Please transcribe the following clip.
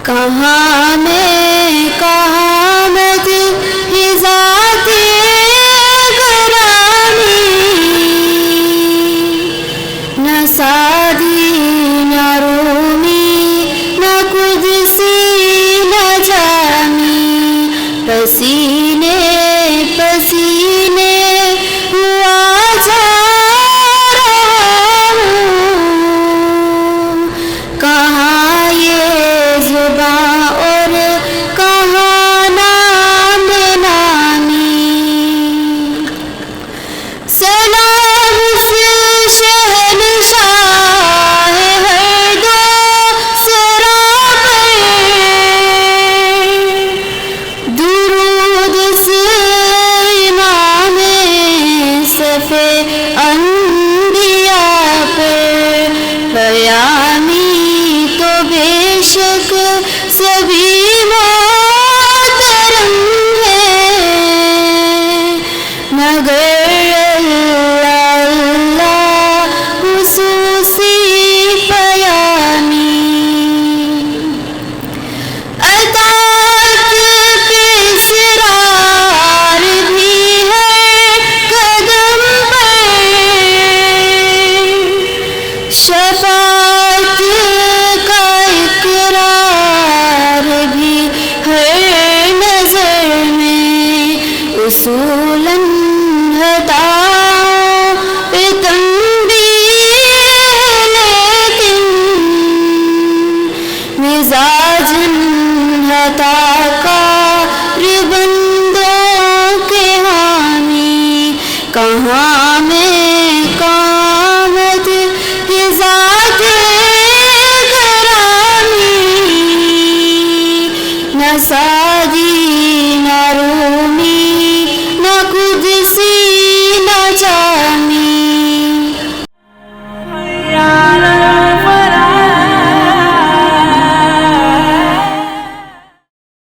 کہاں میں کہاں مت ہی ذات گرامی، نہ سادی نہ رومی نہ قدسی نہ جامی، پسینے پسینے ہوا جا رہا ہوں، کہاں یہ زباں اور کہاں نام نامی، سلام اس شہنشاہ ہر دو سرا پر، درود اس امام صف انبیاء پر، پیامی تو بے شک سبھی محترم ہے، مگر اللہ اللہ خصوصی پیامی، اطاعت پہ اصرار بھی ہے قدم پر، شفاعت کا اقرار بھی ہر نظر میں، اصولاً ہدایوں پہ تنبیہ لیکن، مزاجاً عطا کار بندوں کے حامی، کہاں میں کہاں مت یہ ذات گرامی، نہ سادی نہ